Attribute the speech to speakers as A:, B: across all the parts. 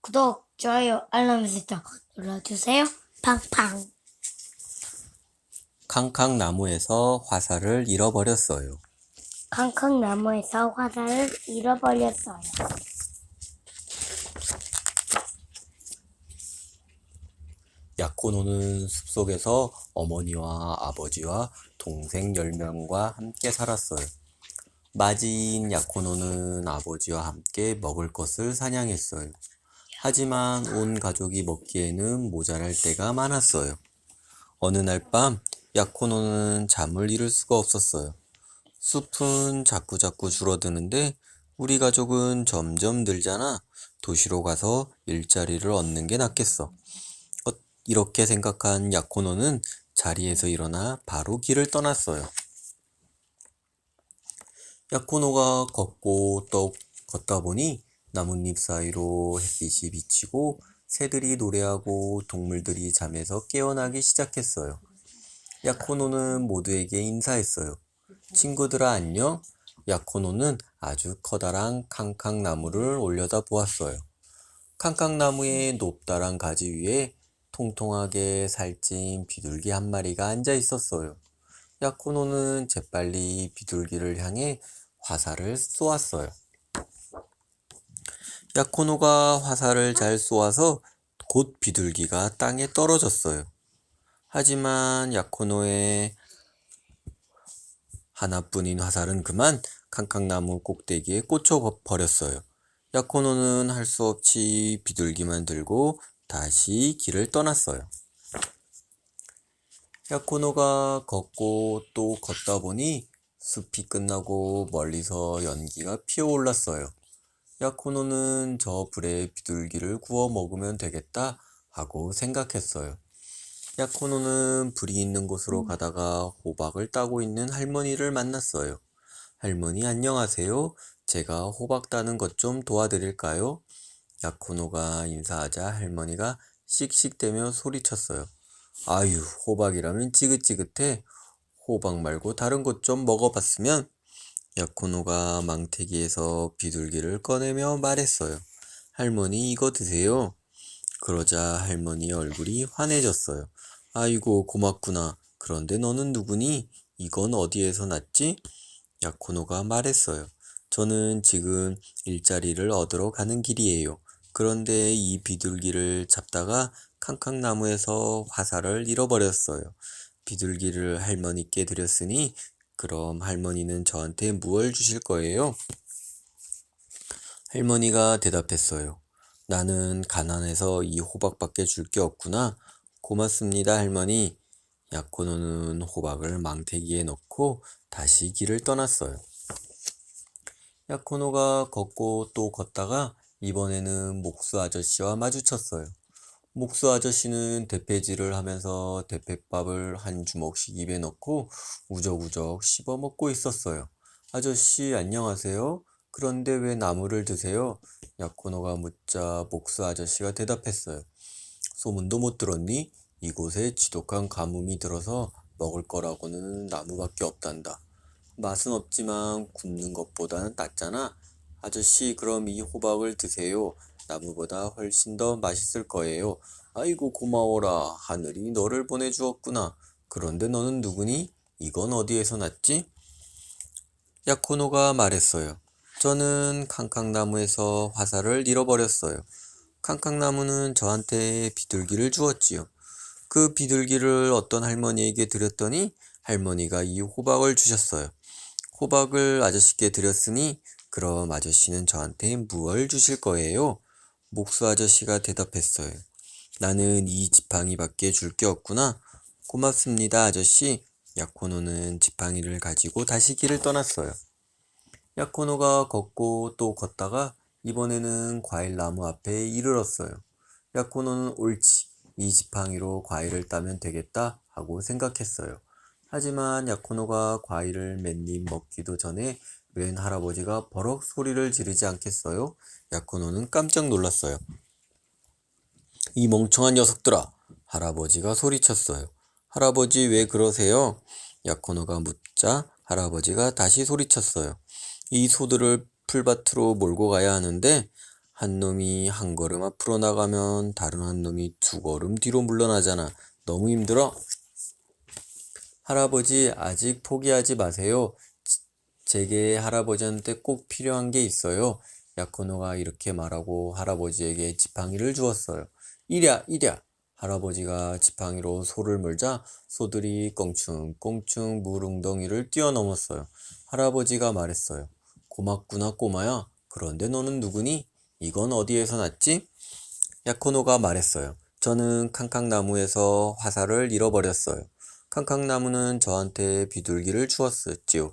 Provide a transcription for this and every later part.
A: 구독, 좋아요, 알람 설정 눌러주세요. 팡팡.
B: 캉캉나무에서 화살을 잃어버렸어요.
A: 캉캉나무에서 화살을 잃어버렸어요.
B: 야코노는 숲속에서 어머니와 아버지와 동생 10명과 함께 살았어요. 맞이인 야코노는 아버지와 함께 먹을 것을 사냥했어요. 하지만 온 가족이 먹기에는 모자랄 때가 많았어요. 어느 날 밤 야코노는 잠을 이룰 수가 없었어요. 숲은 자꾸자꾸 줄어드는데 우리 가족은 점점 늘잖아. 도시로 가서 일자리를 얻는 게 낫겠어. 이렇게 생각한 야코노는 자리에서 일어나 바로 길을 떠났어요. 야코노가 걷고 또 걷다 보니 나뭇잎 사이로 햇빛이 비치고 새들이 노래하고 동물들이 잠에서 깨어나기 시작했어요. 야코노는 모두에게 인사했어요. 친구들아 안녕? 야코노는 아주 커다란 캉캉나무를 올려다 보았어요. 캉캉나무의 높다란 가지 위에 통통하게 살찐 비둘기 한 마리가 앉아 있었어요. 야코노는 재빨리 비둘기를 향해 화살을 쏘았어요. 야코노가 화살을 잘 쏘아서 곧 비둘기가 땅에 떨어졌어요. 하지만 야코노의 하나뿐인 화살은 그만 캉캉나무 꼭대기에 꽂혀 버렸어요. 야코노는 할 수 없이 비둘기만 들고 다시 길을 떠났어요. 야코노가 걷고 또 걷다 보니 숲이 끝나고 멀리서 연기가 피어올랐어요. 야코노는 저 불에 비둘기를 구워 먹으면 되겠다 하고 생각했어요. 야코노는 불이 있는 곳으로 가다가 호박을 따고 있는 할머니를 만났어요. 할머니 안녕하세요. 제가 호박 따는 것 좀 도와드릴까요? 야코노가 인사하자 할머니가 씩씩대며 소리쳤어요. 아유, 호박이라면 지긋지긋해. 호박 말고 다른 것 좀 먹어봤으면? 야코노가 망태기에서 비둘기를 꺼내며 말했어요. 할머니 이거 드세요. 그러자 할머니의 얼굴이 환해졌어요. 아이고 고맙구나. 그런데 너는 누구니? 이건 어디에서 났지? 야코노가 말했어요. 저는 지금 일자리를 얻으러 가는 길이에요. 그런데 이 비둘기를 잡다가 캉캉나무에서 화살을 잃어버렸어요. 비둘기를 할머니께 드렸으니 그럼 할머니는 저한테 무얼 주실 거예요? 할머니가 대답했어요. 나는 가난해서 이 호박밖에 줄 게 없구나. 고맙습니다, 할머니. 야코노는 호박을 망태기에 넣고 다시 길을 떠났어요. 야코노가 걷고 또 걷다가 이번에는 목수 아저씨와 마주쳤어요. 목수 아저씨는 대패질을 하면서 대패밥을 한 주먹씩 입에 넣고 우적우적 씹어 먹고 있었어요. 아저씨 안녕하세요. 그런데 왜 나무를 드세요? 야코노가 묻자 목수 아저씨가 대답했어요. 소문도 못 들었니? 이곳에 지독한 가뭄이 들어서 먹을 거라고는 나무밖에 없단다. 맛은 없지만 굽는 것보다는 낫잖아. 아저씨 그럼 이 호박을 드세요. 나무보다 훨씬 더 맛있을 거예요. 아이고 고마워라. 하늘이 너를 보내주었구나. 그런데 너는 누구니? 이건 어디에서 났지? 야코노가 말했어요. 저는 캉캉나무에서 화살을 잃어버렸어요. 캉캉나무는 저한테 비둘기를 주었지요. 그 비둘기를 어떤 할머니에게 드렸더니 할머니가 이 호박을 주셨어요. 호박을 아저씨께 드렸으니 그럼 아저씨는 저한테 무얼 주실 거예요? 목수 아저씨가 대답했어요. 나는 이 지팡이밖에 줄 게 없구나. 고맙습니다, 아저씨. 야코노는 지팡이를 가지고 다시 길을 떠났어요. 야코노가 걷고 또 걷다가 이번에는 과일 나무 앞에 이르렀어요. 야코노는 옳지. 이 지팡이로 과일을 따면 되겠다 하고 생각했어요. 하지만 야코노가 과일을 몇 입 먹기도 전에 웬 할아버지가 버럭 소리를 지르지 않겠어요? 야코노는 깜짝 놀랐어요. 이 멍청한 녀석들아! 할아버지가 소리쳤어요. 할아버지 왜 그러세요? 야코노가 묻자 할아버지가 다시 소리쳤어요. 이 소들을 풀밭으로 몰고 가야 하는데 한 놈이 한 걸음 앞으로 나가면 다른 한 놈이 두 걸음 뒤로 물러나잖아. 너무 힘들어? 할아버지, 아직 포기하지 마세요. 제게 할아버지한테 꼭 필요한 게 있어요. 야코노가 이렇게 말하고 할아버지에게 지팡이를 주었어요. 이랴, 이랴. 할아버지가 지팡이로 소를 물자 소들이 껑충껑충 물웅덩이를 뛰어넘었어요. 할아버지가 말했어요. 고맙구나, 꼬마야. 그런데 너는 누구니? 이건 어디에서 났지? 야코노가 말했어요. 저는 캉캉나무에서 화살을 잃어버렸어요. 캉캉나무는 저한테 비둘기를 주었지요.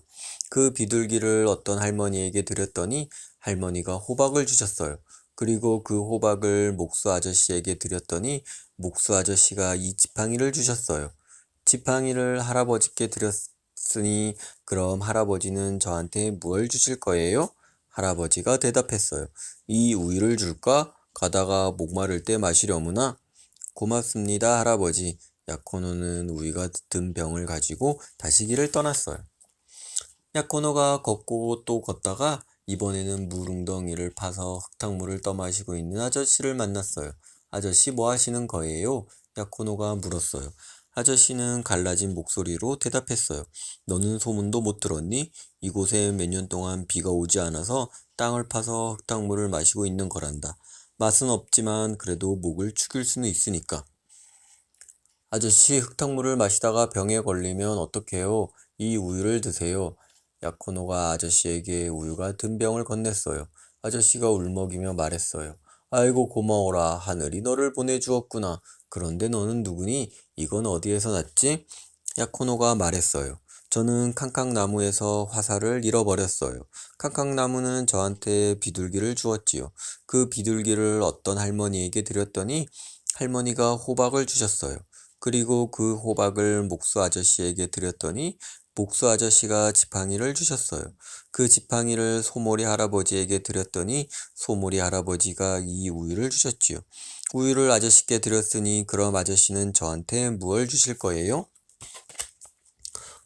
B: 그 비둘기를 어떤 할머니에게 드렸더니 할머니가 호박을 주셨어요. 그리고 그 호박을 목수 아저씨에게 드렸더니 목수 아저씨가 이 지팡이를 주셨어요. 지팡이를 할아버지께 드렸으니 그럼 할아버지는 저한테 무엇을 주실 거예요? 할아버지가 대답했어요. 이 우유를 줄까? 가다가 목마를 때 마시려무나? 고맙습니다, 할아버지. 야코노는 우유가 든 병을 가지고 다시 길을 떠났어요. 야코노가 걷고 또 걷다가 이번에는 물웅덩이를 파서 흙탕물을 떠마시고 있는 아저씨를 만났어요. 아저씨 뭐 하시는 거예요? 야코노가 물었어요. 아저씨는 갈라진 목소리로 대답했어요. 너는 소문도 못 들었니? 이곳에 몇 년 동안 비가 오지 않아서 땅을 파서 흙탕물을 마시고 있는 거란다. 맛은 없지만 그래도 목을 축일 수는 있으니까. 아저씨, 흙탕물을 마시다가 병에 걸리면 어떡해요? 이 우유를 드세요. 야코노가 아저씨에게 우유가 든 병을 건넸어요. 아저씨가 울먹이며 말했어요. 아이고 고마워라. 하늘이 너를 보내주었구나. 그런데 너는 누구니? 이건 어디에서 났지? 야코노가 말했어요. 저는 캉캉나무에서 화살을 잃어버렸어요. 캉캉나무는 저한테 비둘기를 주었지요. 그 비둘기를 어떤 할머니에게 드렸더니 할머니가 호박을 주셨어요. 그리고 그 호박을 목수 아저씨에게 드렸더니 목수 아저씨가 지팡이를 주셨어요. 그 지팡이를 소몰이 할아버지에게 드렸더니 소몰이 할아버지가 이 우유를 주셨지요. 우유를 아저씨께 드렸으니 그럼 아저씨는 저한테 무엇을 주실 거예요?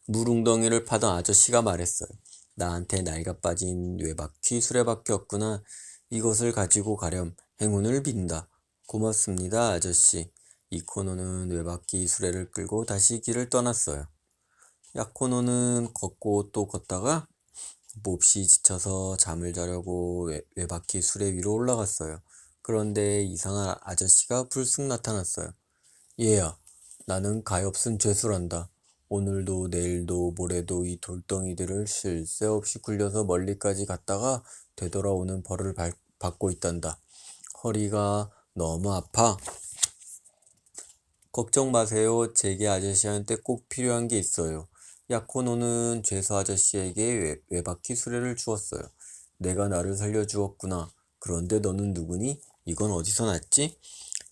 B: 물웅덩이를 파던 아저씨가 말했어요. 나한테 나이가 빠진 뇌바퀴 수레바퀴 없구나. 이것을 가지고 가렴 행운을 빈다. 고맙습니다, 아저씨. 이코노는 뇌바퀴 수레를 끌고 다시 길을 떠났어요. 야코노는 걷고 또 걷다가 몹시 지쳐서 잠을 자려고 외바퀴 수레 위로 올라갔어요. 그런데 이상한 아저씨가 불쑥 나타났어요. 얘야, 나는 가엾은 죄수란다. 오늘도 내일도 모레도 이 돌덩이들을 쉴 새 없이 굴려서 멀리까지 갔다가 되돌아오는 벌을 받고 있단다. 허리가 너무 아파. 걱정 마세요. 제게 아저씨한테 꼭 필요한 게 있어요. 야코노는 죄수 아저씨에게 외바퀴 수레를 주었어요. 내가 나를 살려주었구나. 그런데 너는 누구니? 이건 어디서 났지?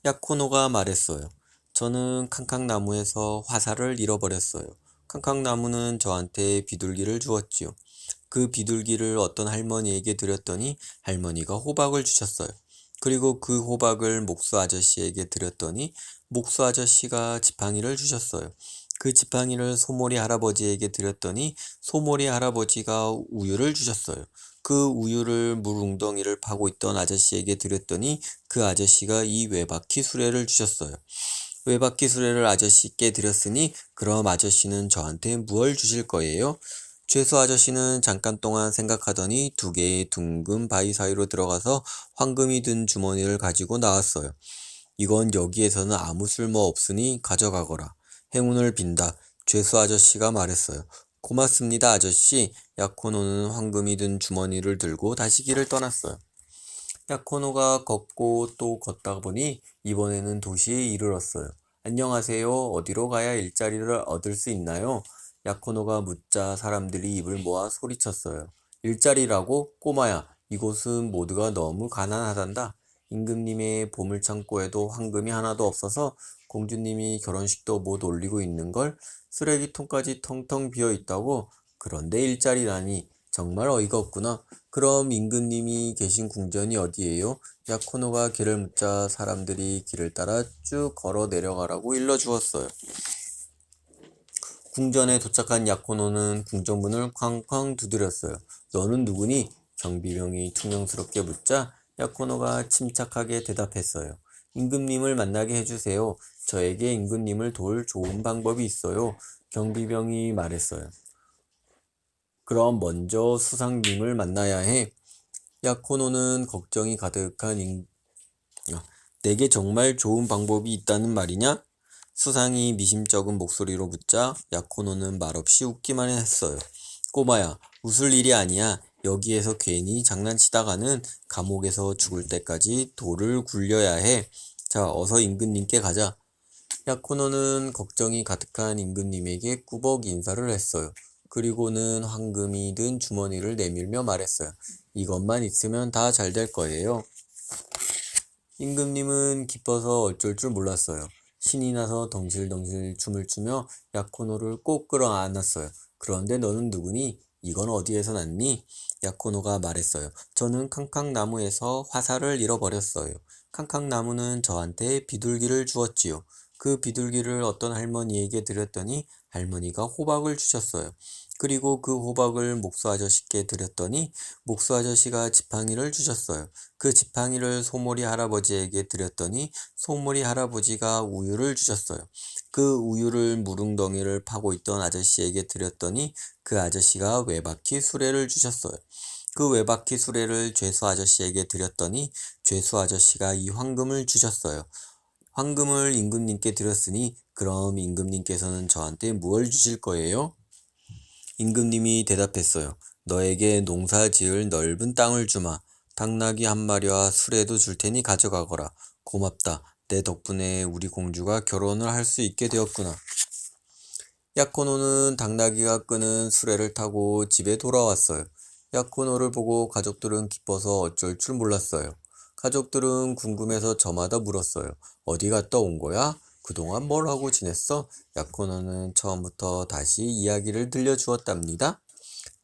B: 야코노가 말했어요. 저는 캉캉나무에서 화살을 잃어버렸어요. 캉캉나무는 저한테 비둘기를 주었지요. 그 비둘기를 어떤 할머니에게 드렸더니 할머니가 호박을 주셨어요. 그리고 그 호박을 목수 아저씨에게 드렸더니 목수 아저씨가 지팡이를 주셨어요. 그 지팡이를 소몰이 할아버지에게 드렸더니 소몰이 할아버지가 우유를 주셨어요. 그 우유를 물웅덩이를 파고 있던 아저씨에게 드렸더니 그 아저씨가 이 외바퀴 수레를 주셨어요. 외바퀴 수레를 아저씨께 드렸으니 그럼 아저씨는 저한테 무엇을 주실 거예요? 죄수 아저씨는 잠깐 동안 생각하더니 두 개의 둥근 바위 사이로 들어가서 황금이 든 주머니를 가지고 나왔어요. 이건 여기에서는 아무 쓸모 없으니 가져가거라. 행운을 빈다. 죄수 아저씨가 말했어요. 고맙습니다, 아저씨. 야코노는 황금이 든 주머니를 들고 다시 길을 떠났어요. 야코노가 걷고 또 걷다 보니 이번에는 도시에 이르렀어요. 안녕하세요. 어디로 가야 일자리를 얻을 수 있나요? 야코노가 묻자 사람들이 입을 모아 소리쳤어요. 일자리라고? 꼬마야, 이곳은 모두가 너무 가난하단다. 임금님의 보물창고에도 황금이 하나도 없어서 공주님이 결혼식도 못 올리고 있는걸? 쓰레기통까지 텅텅 비어 있다고? 그런데 일자리라니 정말 어이가 없구나. 그럼 임금님이 계신 궁전이 어디예요? 야코노가 길을 묻자 사람들이 길을 따라 쭉 걸어 내려가라고 일러주었어요. 궁전에 도착한 야코노는 궁전문을 쾅쾅 두드렸어요. 너는 누구니? 경비병이 퉁명스럽게 묻자 야코노가 침착하게 대답했어요. 임금님을 만나게 해주세요. 저에게 임금님을 도울 좋은 방법이 있어요. 경비병이 말했어요. 그럼 먼저 수상님을 만나야 해. 야코노는 걱정이 가득한 내게 정말 좋은 방법이 있다는 말이냐? 수상이 미심쩍은 목소리로 묻자 야코노는 말없이 웃기만 했어요. 꼬마야, 웃을 일이 아니야. 여기에서 괜히 장난치다가는 감옥에서 죽을 때까지 돌을 굴려야 해. 자, 어서 임금님께 가자. 야코노는 걱정이 가득한 임금님에게 꾸벅 인사를 했어요. 그리고는 황금이 든 주머니를 내밀며 말했어요. 이것만 있으면 다 잘 될 거예요. 임금님은 기뻐서 어쩔 줄 몰랐어요. 신이 나서 덩실덩실 춤을 추며 야코노를 꼭 끌어안았어요. 그런데 너는 누구니? 이건 어디에서 났니? 야코노가 말했어요. 저는 캉캉나무에서 화살을 잃어버렸어요. 캉캉나무는 저한테 비둘기를 주었지요. 그 비둘기를 어떤 할머니에게 드렸더니 할머니가 호박을 주셨어요. 그리고 그 호박을 목수 아저씨께 드렸더니 목수 아저씨가 지팡이를 주셨어요. 그 지팡이를 소몰이 할아버지에게 드렸더니 소몰이 할아버지가 우유를 주셨어요. 그 우유를 무릉덩이를 파고 있던 아저씨에게 드렸더니 그 아저씨가 외바퀴 수레를 주셨어요. 그 외바퀴 수레를 죄수 아저씨에게 드렸더니 죄수 아저씨가 이 황금을 주셨어요. 황금을 임금님께 드렸으니 그럼 임금님께서는 저한테 무엇을 주실 거예요? 임금님이 대답했어요. 너에게 농사 지을 넓은 땅을 주마. 당나귀 한 마리와 수레도 줄 테니 가져가거라. 고맙다. 내 덕분에 우리 공주가 결혼을 할 수 있게 되었구나. 야코노는 당나귀가 끄는 수레를 타고 집에 돌아왔어요. 야코노를 보고 가족들은 기뻐서 어쩔 줄 몰랐어요. 가족들은 궁금해서 저마다 물었어요. 어디 갔다 온 거야? 그동안 뭘 하고 지냈어? 야코노는 처음부터 다시 이야기를 들려주었답니다.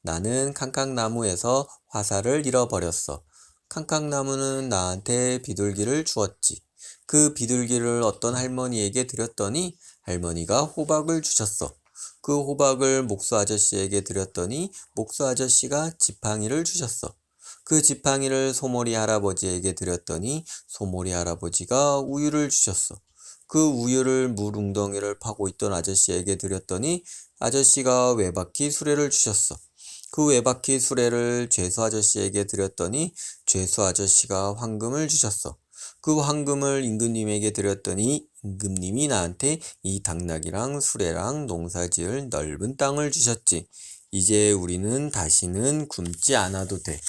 B: 나는 캉캉나무에서 화살을 잃어버렸어. 캉캉나무는 나한테 비둘기를 주었지. 그 비둘기를 어떤 할머니에게 드렸더니 할머니가 호박을 주셨어. 그 호박을 목수 아저씨에게 드렸더니 목수 아저씨가 지팡이를 주셨어. 그 지팡이를 소몰이 할아버지에게 드렸더니 소몰이 할아버지가 우유를 주셨어. 그 우유를 물웅덩이를 파고 있던 아저씨에게 드렸더니 아저씨가 외바퀴 수레를 주셨어. 그 외바퀴 수레를 죄수 아저씨에게 드렸더니 죄수 아저씨가 황금을 주셨어. 그 황금을 임금님에게 드렸더니 임금님이 나한테 이 당나귀랑 수레랑 농사지을 넓은 땅을 주셨지. 이제 우리는 다시는 굶지 않아도 돼.